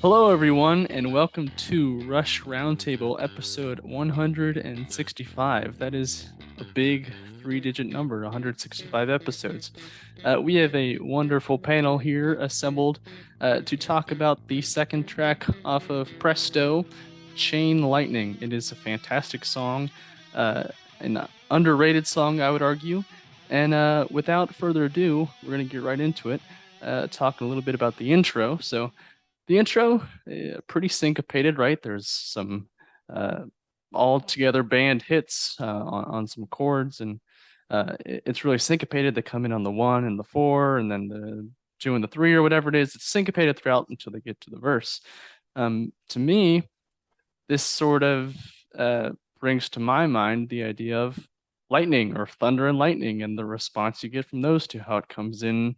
Hello, everyone, and welcome to Rush Roundtable episode 165. That is a big three-digit number, 165 episodes. We have a wonderful panel here assembled to talk about the second track off of Presto, Chain Lightning. It is a fantastic song, uh, an underrated song, I would argue. And without further ado, we're going to get right into it, talking a little bit about the intro. So, the intro, pretty syncopated, right? There's some uh, all together band hits on some chords, and it's really syncopated. They come in on the one and the four, and then the two and the three, or whatever it is. It's syncopated throughout until they get to the verse. To me, this sort of brings to my mind the idea of lightning or thunder and lightning and the response you get from those two, how it comes in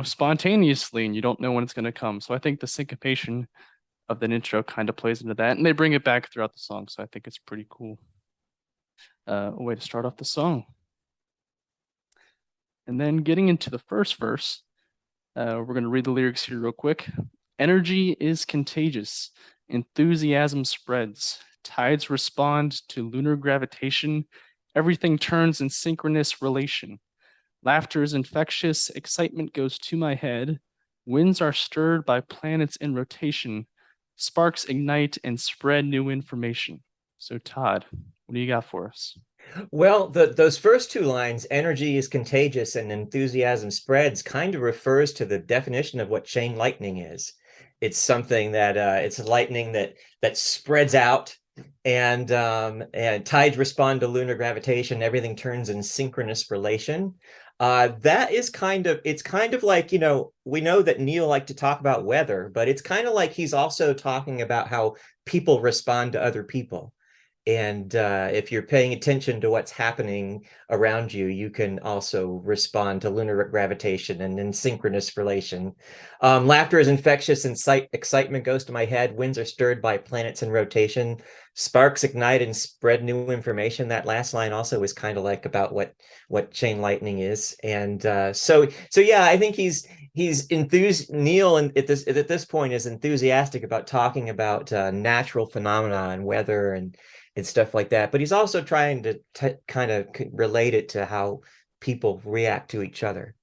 spontaneously and you don't know when it's going to come. So I think the syncopation of that intro kind of plays into that. And they bring it back throughout the song. So I think it's pretty cool way to start off the song. And then getting into the first verse, we're going to read the lyrics here real quick. Energy is contagious. Enthusiasm spreads. Tides respond to lunar gravitation. Everything turns in synchronous relation. Laughter is infectious, excitement goes to my head. Winds are stirred by planets in rotation. Sparks ignite and spread new information. So, Todd, what do you got for us? Well, those first two lines, energy is contagious and enthusiasm spreads, kind of refers to the definition of what chain lightning is. It's something that it's lightning that spreads out, and tides respond to lunar gravitation. Everything turns in synchronous relation. That is it's kind of like, we know that Neil liked to talk about weather, but it's kind of like he's also talking about how people respond to other people. And if you're paying attention to what's happening around you, you can also respond to lunar gravitation and in synchronous relation. Laughter is infectious, and excitement goes to my head. Winds are stirred by planets in rotation. Sparks ignite and spread new information. That last line also is kind of like about what chain lightning is. And so yeah, I think he's enthused. Neil, and at this point, is enthusiastic about talking about natural phenomena and weather and stuff like that. But he's also trying to kind of relate it to how people react to each other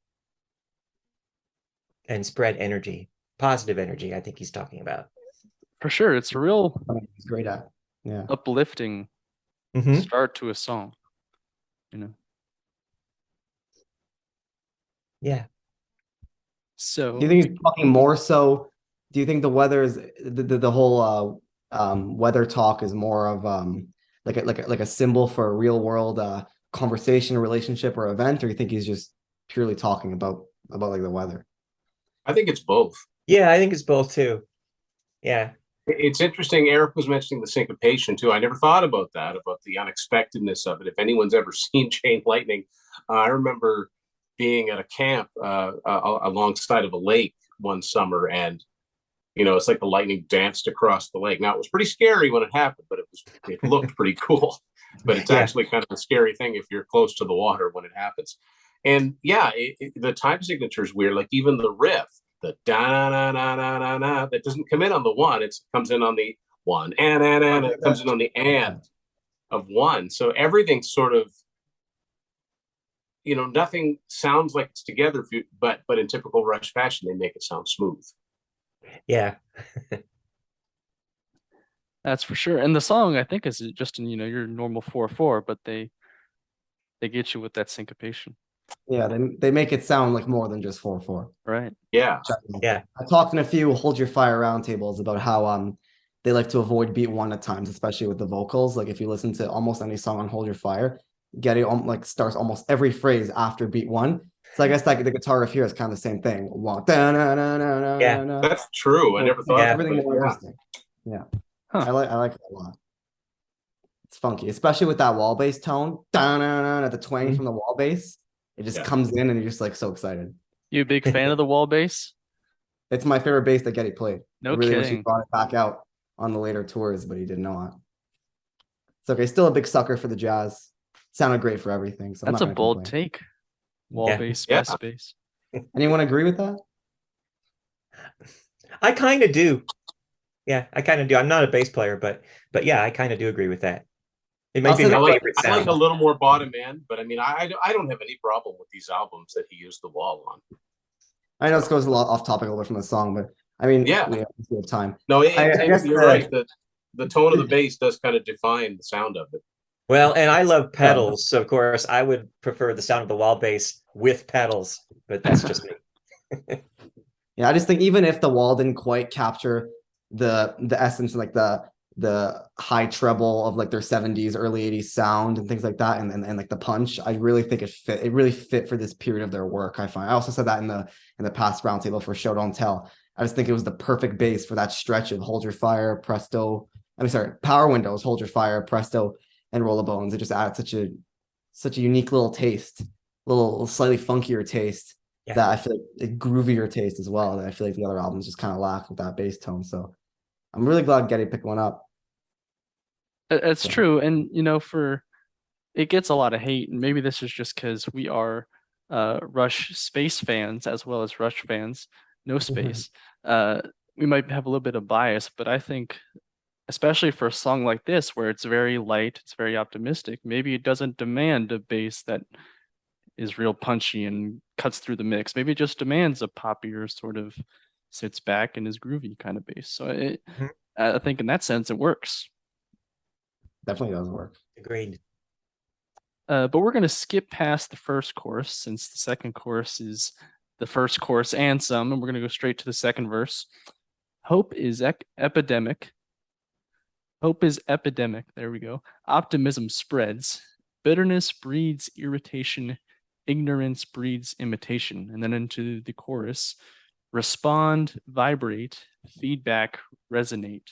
and spread energy, positive energy. I think he's talking about. For sure, it's a real He's great at. Yeah. uplifting Mm-hmm. start to a song, you know. Yeah. So, Do you think he's talking more so? Do you think the weather is the whole weather talk is more of like a symbol for a real world conversation, relationship, or event, or you think he's just purely talking about like the weather? I think it's both. Yeah, I think it's both too. Yeah. It's interesting. Eric was mentioning the syncopation too. I never thought about that, about the unexpectedness of it. If anyone's ever seen chain lightning, I remember being at a camp alongside of a lake one summer, and it's like the lightning danced across the lake. Now it was pretty scary when it happened, but it looked pretty cool. But it's Yeah. actually kind of a scary thing if you're close to the water when it happens. And yeah, the time signature is weird. Like even the riff, the da na na na na na, that doesn't come in on the one. It comes in on the one, and it comes in on the and of one. So everything's sort of, nothing sounds like it's together. But in typical Rush fashion, they make it sound smooth. Yeah. that's for sure. And the song, I think, is just in, your normal 4/4, but they get you with that syncopation. Yeah, they make it sound like more than just 4/4. Right. Yeah. Yeah. I talked in a few Hold Your Fire roundtables about how they like to avoid beat one at times, especially with the vocals. Like if you listen to almost any song on Hold Your Fire, Getty like starts almost every phrase after beat one. So I guess like the guitar riff here is kind of the same thing. Yeah. That's true. I never thought Yeah. Everything more interesting. Yeah. Huh. I like it a lot. It's funky, especially with that wall bass tone. At the twang from the wall bass. It just comes in and you're just like so excited. You a big fan of the wall bass? It's my favorite bass that Getty played. No I really wish he kidding. brought it back out on the later tours, but he did not. It's okay. Still a big sucker for the jazz. Sounded great for everything. So That's a bold take. Wall Yeah. bass, Yeah. best bass. Anyone agree with that? I kind of do. Yeah, I kind of do. I'm not a bass player, but yeah, I kind of do agree with that. It might I'll be say my that favorite I like sound. a little more bottom end, but I mean, I don't have any problem with these albums that he used the wall on. I know this goes a lot off topic a little bit from the song, but I mean, Yeah, we have time. no, I guess you're right. The tone of the bass does kind of define the sound of it. Well, and I love yeah. pedals, so of course I would prefer the sound of the wall bass with pedals, but that's just me. Yeah, I just think even if the wall didn't quite capture the essence, like the high treble of like their 70s, early 80s sound and things like that, and like the punch, I really think it really fit for this period of their work. I find I also said that in the past roundtable for Show Don't Tell. I just think it was the perfect base for that stretch of Hold Your Fire, Presto. I'm sorry, Power Windows, Hold Your Fire, Presto, and Roll of Bones. It just added such a unique little taste, little slightly funkier taste Yeah. that I feel like a groovier taste as well. That I feel like the other albums just kind of lack with that bass tone. So I'm really glad Getty picked one up. It's So, true, and for it gets a lot of hate, and maybe this is just because we are Rush space fans as well as Rush fans. No space. Uh, we might have a little bit of bias, but I think, especially for a song like this, where it's very light, it's very optimistic, maybe it doesn't demand a bass that is real punchy and cuts through the mix. Maybe it just demands a poppier sort of sits back and is groovy kind of bass. So Mhm. I think in that sense it works. definitely does work. Agreed. But we're going to skip past the first chorus since the second chorus is the first chorus and some, and we're going to go straight to the second verse. Hope is epidemic. Hope is epidemic. There we go. Optimism spreads. Bitterness breeds irritation. Ignorance breeds imitation. And then into the chorus. Respond, vibrate, feedback, resonate.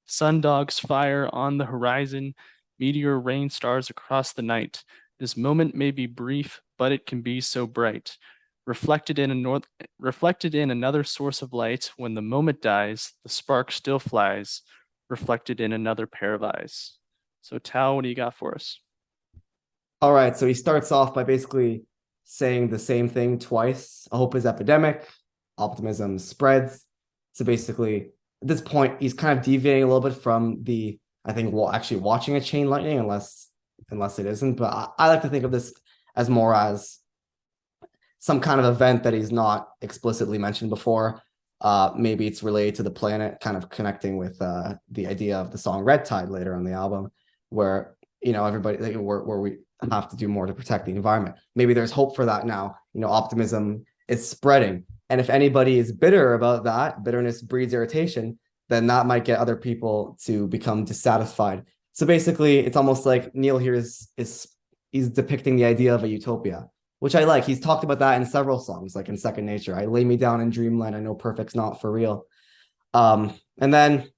Sundogs fire on the horizon, meteor rain stars across the night. This moment may be brief, but it can be so bright. Reflected in another source of light, when the moment dies, the spark still flies, reflected in another pair of eyes. So Tao, what do you got for us? All right. So he starts off by basically saying the same thing twice. Hope is epidemic. Optimism spreads. So basically, at this point, he's kind of deviating a little bit from the, I think, actually watching a chain lightning, unless it isn't. But I like to think of this as more as some kind of event that he's not explicitly mentioned before. Maybe it's related to the planet, kind of connecting with the idea of the song Red Tide later on the album, where everybody where we have to do more to protect the environment. Maybe there's hope for that now. Optimism is spreading. And if anybody is bitter about that, bitterness breeds irritation, then that might get other people to become dissatisfied. So basically, it's almost like Neil here is he's depicting the idea of a utopia, which I like. He's talked about that in several songs, like in Second Nature. I lay me down in dreamland. I know perfect's not for real. And then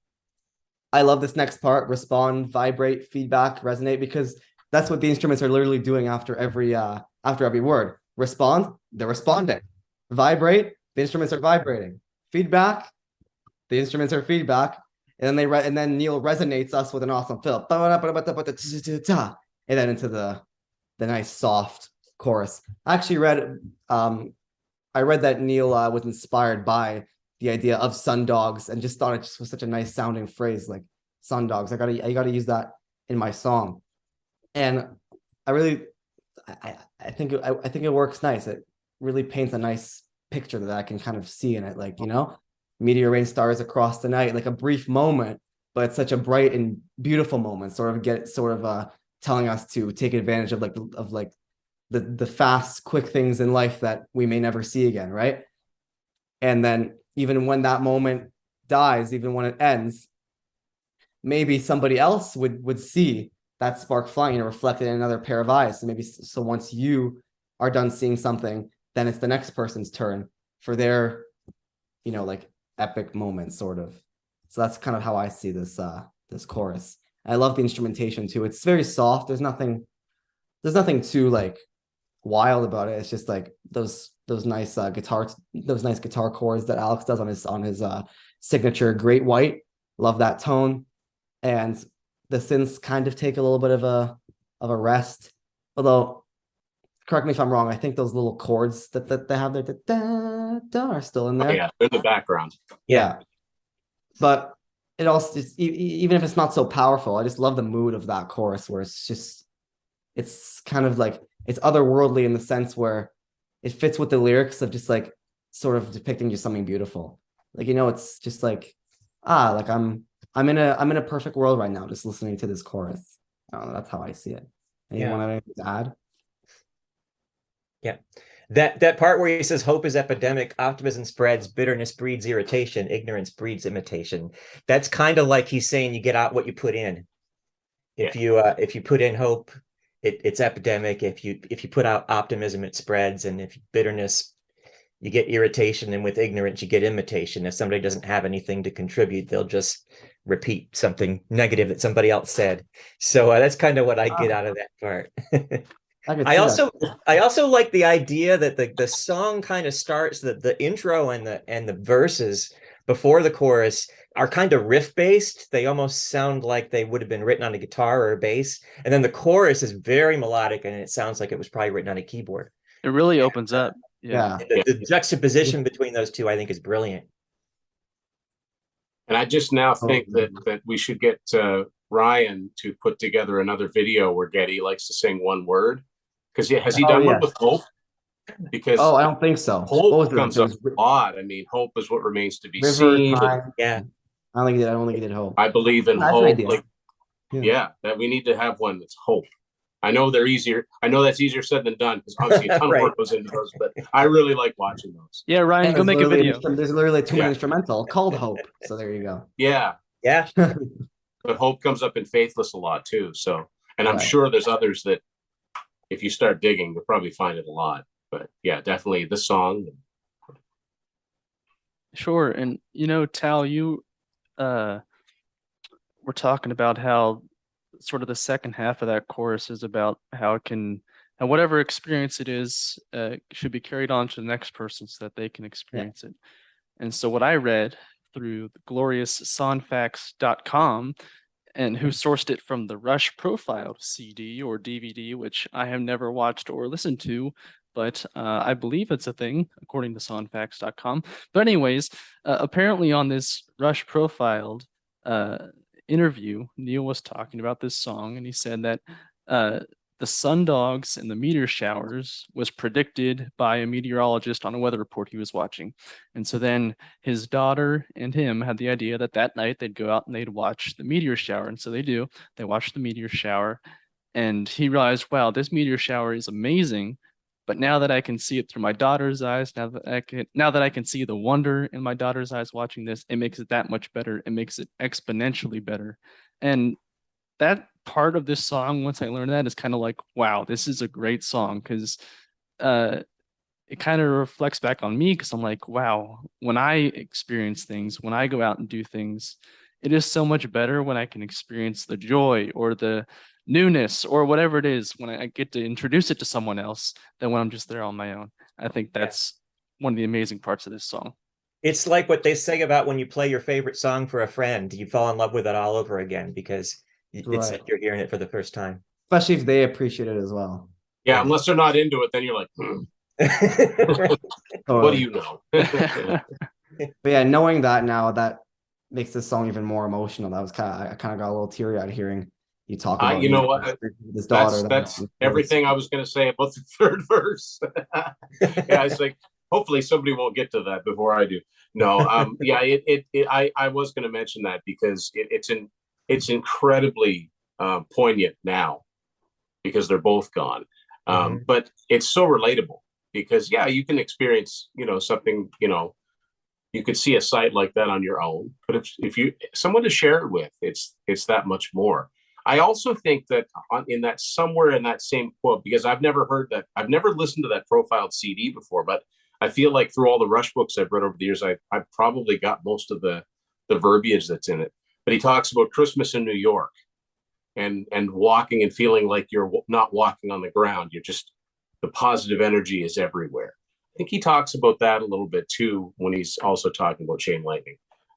I love this next part: respond, vibrate, feedback, resonate, because that's what the instruments are literally doing after every word. Respond, they're responding. Vibrate, the instruments are vibrating. Feedback, the instruments are feedback. And then Neil resonates us with an awesome fill. And then into the nice soft chorus. I actually I read that Neil was inspired by the idea of sun dogs and just thought it just was such a nice sounding phrase, like sun dogs. I gotta use that in my song. And I really I think it works nice. It really paints a nice picture that I can kind of see in it, like, meteor rain stars across the night, like a brief moment, but it's such a bright and beautiful moment, sort of telling us to take advantage of the fast, quick things in life that we may never see again, right? And then even when that moment dies, even when it ends, maybe somebody else would see that spark flying and reflected in another pair of eyes. So once you are done seeing something, then it's the next person's turn for their, like epic moment, sort of. So that's kind of how I see this chorus. I love the instrumentation too. It's very soft. There's nothing too like wild about it. It's just like those nice guitar chords that Alex does on his signature Great White. Love that tone. And the synths kind of take a little bit of a rest. Although correct me if I'm wrong. I think those little chords that they have there, the da, da, are still in there. Yeah, they're in the background. Yeah. But it also even if it's not so powerful, I just love the mood of that chorus where it's kind of like it's otherworldly in the sense where it fits with the lyrics of just like sort of depicting just something beautiful. Like, it's just like, like I'm in a perfect world right now, just listening to this chorus. I don't know, that's how I see it. Anyone have anything to add? Yeah. That part where he says hope is epidemic, optimism spreads, bitterness breeds irritation, ignorance breeds imitation. That's kind of like he's saying you get out what you put in. If you put in hope, it's epidemic. If you put out optimism, it spreads. And if bitterness, you get irritation. And with ignorance, you get imitation. If somebody doesn't have anything to contribute, they'll just repeat something negative that somebody else said. So that's kind of what I get out of that part. I also like the idea that the song kind of starts the intro and the verses before the chorus are kind of riff based. They almost sound like they would have been written on a guitar or a bass, and then the chorus is very melodic and it sounds like it was probably written on a keyboard. It really opens up. Yeah. The juxtaposition between those two, I think, is brilliant. And I just now think that we should get Ryan to put together another video where Geddy likes to sing one word. Because has he done one with hope? Because I don't think so. Hope comes up a lot. I mean, hope is what remains to be seen. Yeah, I don't think he did hope. I believe in hope. Like, that we need to have one that's hope. I know they're easier. I know that's easier said than done because obviously a ton of work goes into those. But I really like watching those. Yeah, Ryan, go make a video. There's literally a 2-minute instrumental called Hope. So there you go. Yeah. But hope comes up in Faithless a lot too. So, and I'm sure there's others that, if you start digging, you'll probably find it a lot. But yeah, definitely the song. Sure. And Tal, you were talking about how sort of the second half of that chorus is about how it can, and whatever experience it is, should be carried on to the next person so that they can experience it. And so what I read through the glorious sonfacts.com, and who sourced it from the Rush Profile CD or DVD, which I have never watched or listened to, but I believe it's a thing, according to sonfacts.com. But anyways, apparently on this Rush Profiled interview, Neil was talking about this song, and he said that the sundogs and the meteor showers was predicted by a meteorologist on a weather report he was watching. And so then his daughter and him had the idea that night they'd go out and they'd watch the meteor shower. And so they watch the meteor shower, and he realized, wow, this meteor shower is amazing. But now that I can see it through my daughter's eyes, now that I can see the wonder in my daughter's eyes watching this, it makes it that much better. It makes it exponentially better. And that part of this song, once I learned that, is kind of like, wow, this is a great song, because it kind of reflects back on me, because I'm like, wow, when I experience things, when I go out and do things, it is so much better when I can experience the joy or the newness or whatever it is when I get to introduce it to someone else than when I'm just there on my own. I think that's one of the amazing parts of this song. It's like what they say about when you play your favorite song for a friend, you fall in love with it all over again because it's like you're hearing it for the first time. Especially if they appreciate it as well. Yeah, unless they're not into it, then you're like, what do you know? But yeah, knowing that now, that makes this song even more emotional. I kind of got a little teary-eyed hearing you talk about. You know what? His daughter. That's everything I was going to say about the third verse. Yeah, it's like, hopefully somebody won't get to that before I do. No, I was going to mention that because it's incredibly poignant now because they're both gone. But it's so relatable because you can experience, something, you could see a site like that on your own, but if you someone to share it with, it's that much more. I also think that somewhere in that same quote, because I've never heard that, I've never listened to that profiled CD before, but I feel like through all the Rush books I've read over the years, I've probably got most of the verbiage that's in it. But he talks about Christmas in New York and walking and feeling like you're not walking on the ground. You're just, the positive energy is everywhere. I think he talks about that a little bit too when he's also talking about Chain Lightning.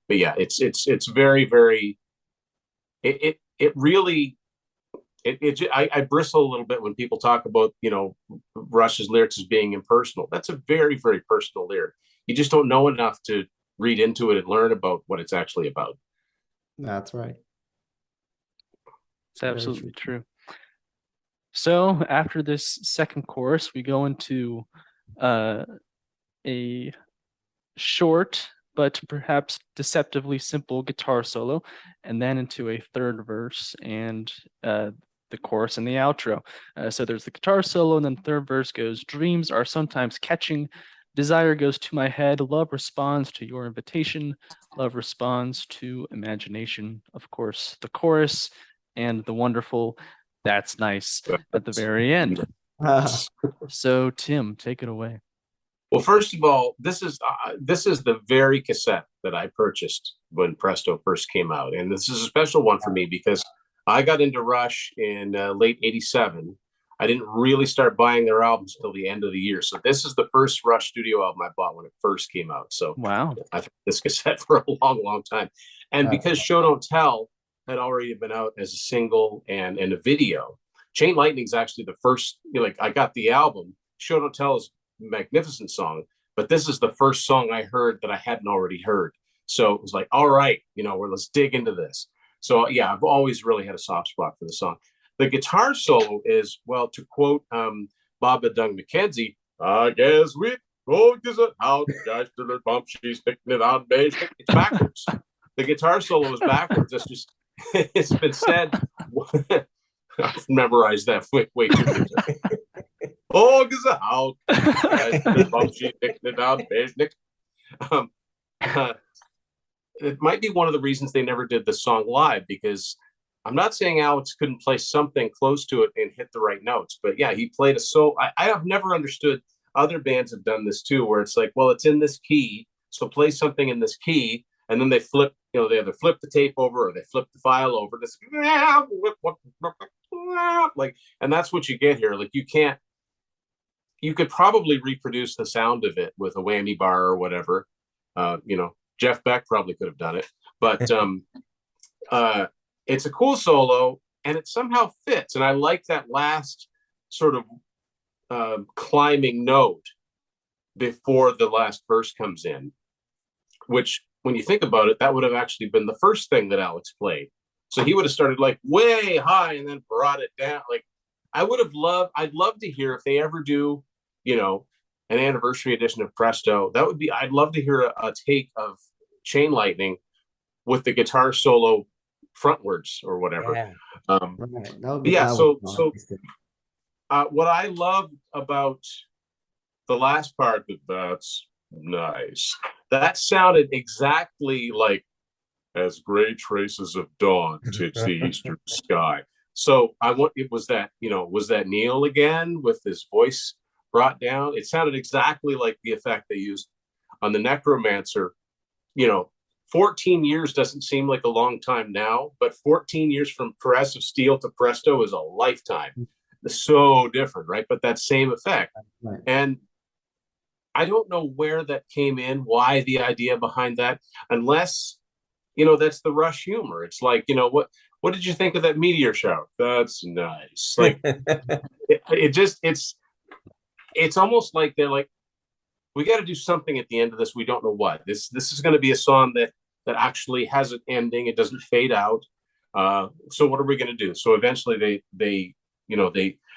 But yeah, it's very, very, it really, I bristle a little bit when people talk about, Rush's lyrics as being impersonal. That's a very, very personal lyric. You just don't know enough to read into it and learn about what it's actually about. That's right. It's absolutely true. So after this second chorus, we go into a short but perhaps deceptively simple guitar solo, and then into a third verse and the chorus and the outro. So there's the guitar solo, and then the third verse goes, dreams are sometimes catching, desire goes to my head, love responds to your invitation, love responds to imagination. Of course, the chorus and the wonderful "That's nice" at the very end. So Tim, take it away. Well, first of all, this is the very cassette that I purchased when Presto first came out, and this is a special one for me because I got into Rush in late '87. I didn't really start buying their albums until the end of the year, so this is the first Rush studio album I bought when it first came out. So wow, I've had this cassette for a long, long time, and because Show Don't Tell had already been out as a single and a video, Chain Lightning is actually the first. I got the album. Show Don't Tell is magnificent song, but this is the first song I heard that I hadn't already heard. So it was like, all right, let's dig into this. So yeah, I've always really had a soft spot for the song. The guitar solo is, well, to quote Baba Dung McKenzie, I guess we go to out, guys to the bump, she's picking it on beige. It's backwards. The guitar solo is backwards. It's just, it's been said. I've memorized that way too much. Oh, because how it might be one of the reasons they never did the song live, because I'm not saying Alex couldn't play something close to it and hit the right notes, but yeah, he played a so. I have never understood. Other bands have done this too, where it's like, well, it's in this key, so play something in this key, and then they flip. They either flip the tape over or they flip the file over. This and that's what you get here. Like you can't. You could probably reproduce the sound of it with a whammy bar or whatever. Jeff Beck probably could have done it, but it's a cool solo and it somehow fits. And I like that last sort of climbing note before the last verse comes in, which when you think about it, that would have actually been the first thing that Alex played. So he would have started like way high and then brought it down. Like I'd love to hear if they ever do, an anniversary edition of Presto. I'd love to hear a take of Chain Lightning with the guitar solo frontwards or whatever. Yeah. So what I love about the last part, that's nice. That sounded exactly like as gray traces of dawn touch the eastern sky. So was that Neil again with his voice brought down? It sounded exactly like the effect they used on the Necromancer. 14 years doesn't seem like a long time now, but 14 years from Progressive Steel to Presto is a lifetime. It's so different, right? But that same effect. Right. And I don't know where that came in, why the idea behind that, unless, that's the Rush humor. It's like, what did you think of that meteor shower? That's nice. Like it's almost like they're like, we got to do something at the end of this. We don't know what. This is going to be a song that actually has an ending. It doesn't fade out. So what are we going to do? So eventually they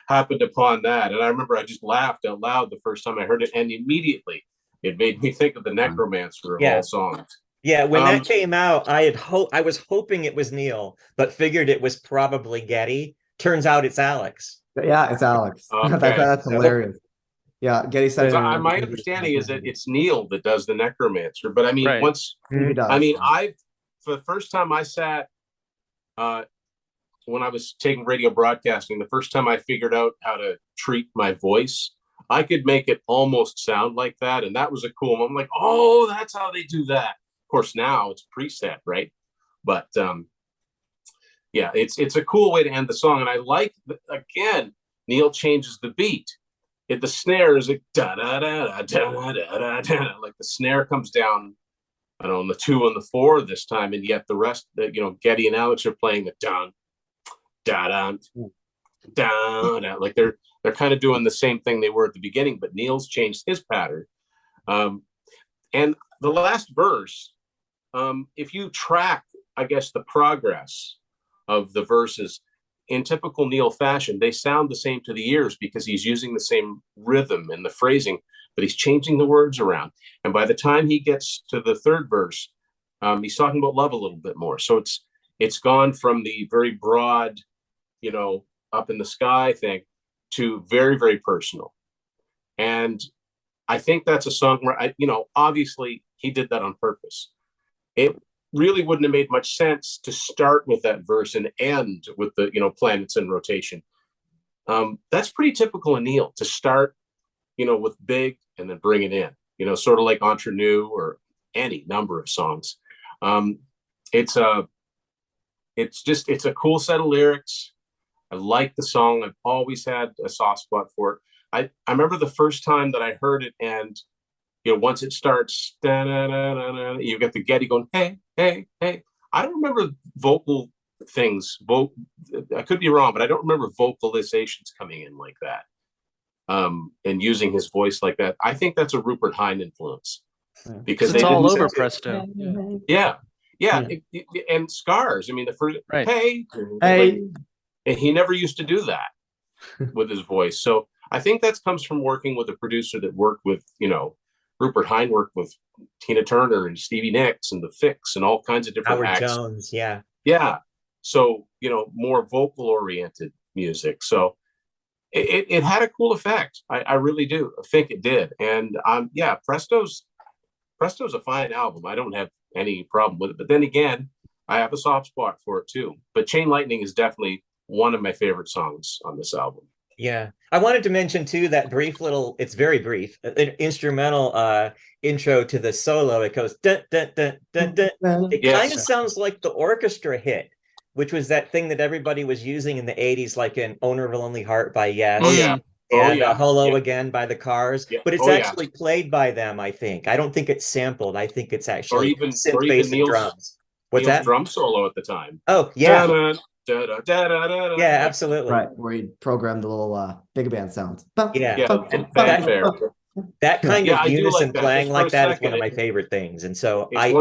happened upon that. And I remember I just laughed out loud the first time I heard it. And immediately it made me think of the Necromancer of all songs. Yeah, when that came out, I was hoping it was Neil, but figured it was probably Geddy. Turns out it's Alex. Yeah, it's Alex. Okay. That's hilarious. Yeah, Geddy said it. My understanding is that it's Neil that does the Necromancer. But I mean, right. For the first time I sat, when I was taking radio broadcasting, the first time I figured out how to treat my voice, I could make it almost sound like that. And that was a cool one. I'm like, oh, that's how they do that. Of course, now it's preset, right? But yeah, it's a cool way to end the song. And I like, again, Neil changes the beat. The snare is like da da da da da da da. Like the snare comes down, I don't know, on the 2 and the 4 this time, and yet the rest, Geddy and Alex are playing the dun da da down, down. Like they're kind of doing the same thing they were at the beginning, but Neil's changed his pattern. And the last verse, if you track, I guess, the progress of the verses in typical Neil fashion, they sound the same to the ears because he's using the same rhythm and the phrasing, but he's changing the words around. And by the time he gets to the third verse, he's talking about love a little bit more. So it's gone from the very broad, up in the sky thing to very, very personal. And I think that's a song where, obviously he did that on purpose. It really wouldn't have made much sense to start with that verse and end with the, planets in rotation. That's pretty typical of Neil, to start, with big and then bring it in, sort of like Entre Nous or any number of songs. It's a cool set of lyrics. I like the song. I've always had a soft spot for it. I remember the first time that I heard it, and once it starts, you get the Getty going, hey, hey, hey. I don't remember vocal things. I could be wrong, but I don't remember vocalizations coming in like that, and using his voice like that. I think that's a Rupert Hine influence, because it's all over Presto. Yeah. And Scars. I mean, the first hey, and he never used to do that with his voice. So I think that comes from working with a producer that worked with, Rupert Hine worked with Tina Turner and Stevie Nicks and the Fix and all kinds of different Howard acts. Jones, yeah. Yeah. So, more vocal oriented music. So it had a cool effect. I really do think it did. And Presto's a fine album. I don't have any problem with it. But then again, I have a soft spot for it too. But Chain Lightning is definitely one of my favorite songs on this album. Yeah. I wanted to mention too that brief little, it's very brief, instrumental intro to the solo. It goes dun, dun, dun, dun, dun. It kind of sounds like the orchestra hit, which was that thing that everybody was using in the 80s, like in Owner of a Lonely Heart by Yes. Oh yeah. And Hello Again by the Cars. Yeah. But it's actually played by them, I think. I don't think it's sampled. I think it's actually synth bass and drums. What's Neil's that? Drum solo at the time. Oh, yeah. Yeah, absolutely. Right, where he programmed the little big band sounds. And fanfare. That kind of unison playing like that is one of my favorite things. And so I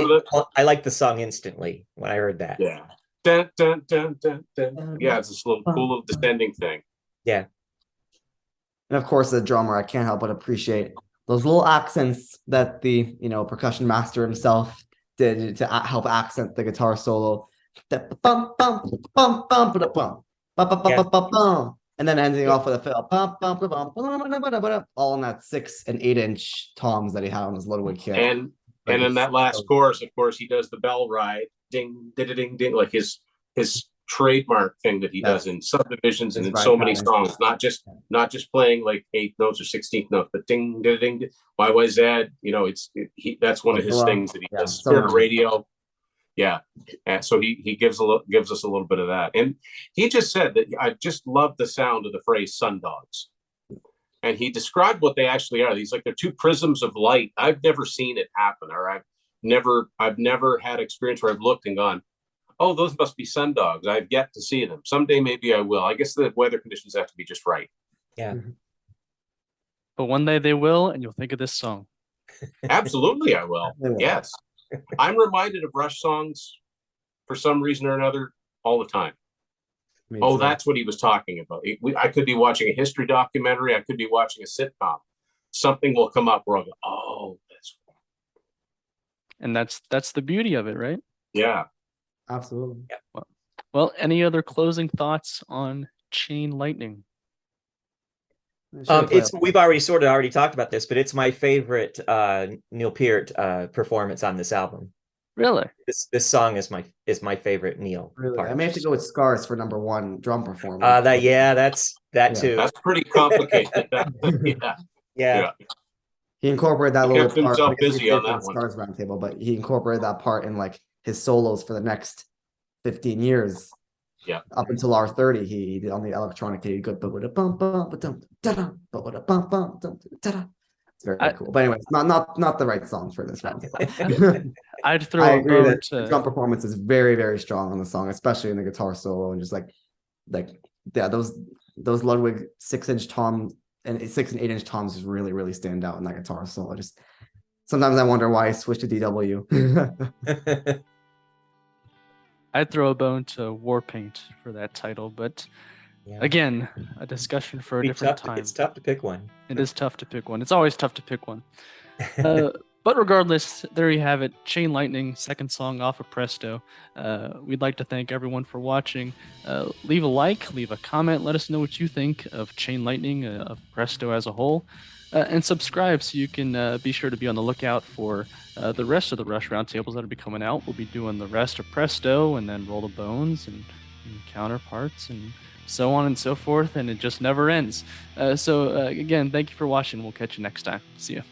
like the song instantly when I heard that. Yeah. Dun, dun, dun, dun, dun. Yeah, it's this little cool little descending thing. Yeah. And of course, the drummer, I can't help but appreciate those little accents that the percussion master himself did to help accent the guitar solo. And then ending off with a fill. All on that 6 and 8 inch toms that he had on his Ludwig kit. And in that last chorus, of course, he does the bell ride, ding, ding, ding, ding, like his trademark thing that he does in Subdivisions and in so many songs, not just playing like 8 notes or 16th notes, but ding, ding, ding, ding. YYZ, that's one of his things that he does. Spirit of Radio. Yeah. And so he gives us a little bit of that. And he just said that I just love the sound of the phrase sundogs. And he described what they actually are. These they're two prisms of light. I've never seen it happen, or I've never had experience where I've looked and gone, oh, those must be sundogs. I've yet to see them. Someday maybe I will. I guess the weather conditions have to be just right. Yeah. But one day they will, and you'll think of this song. Absolutely, I will. Yes. I'm reminded of Rush songs for some reason or another all the time. That's what he was talking about. I could be watching a history documentary. I could be watching a sitcom. Something will come up where I'll go, oh, that's. And that's the beauty of it, right? Yeah. Absolutely. Yeah. Well, any other closing thoughts on Chain Lightning? We've already talked about this, but it's my favorite Neil Peart performance on this album. Really? This song is my favorite Neil. Really? I may have to go with Scars for #1 drum performance. That's too. That's pretty complicated. Yeah. He incorporated that little kept part. himself busy on that Scars Roundtable, but he incorporated that part in his solos for the next 15 years. Yeah. Up until R30, he did on the electronic. He go but with a bum bum but with a bum bum It's very cool. But anyways, not the right songs for this roundtable. I'd throw I a agree vote. that drum performance is very, very strong on the song, especially in the guitar solo, and just those those Ludwig 6-inch toms and 6 and 8-inch toms just really, really stand out in that guitar solo. Just sometimes I wonder why I switched to DW. I'd throw a bone to Warpaint for that title, but Yeah. again, a discussion for a different time. It's tough to pick one. It is tough to pick one. It's always tough to pick one. But regardless, there you have it. Chain Lightning, second song off of Presto. We'd like to thank everyone for watching. Leave a like, leave a comment. Let us know what you think of Chain Lightning, of Presto as a whole. And subscribe so you can be sure to be on the lookout for the rest of the Rush Roundtables that will be coming out. We'll be doing the rest of Presto and then Roll the Bones and Counterparts and so on and so forth. And it just never ends. So again, thank you for watching. We'll catch you next time. See ya.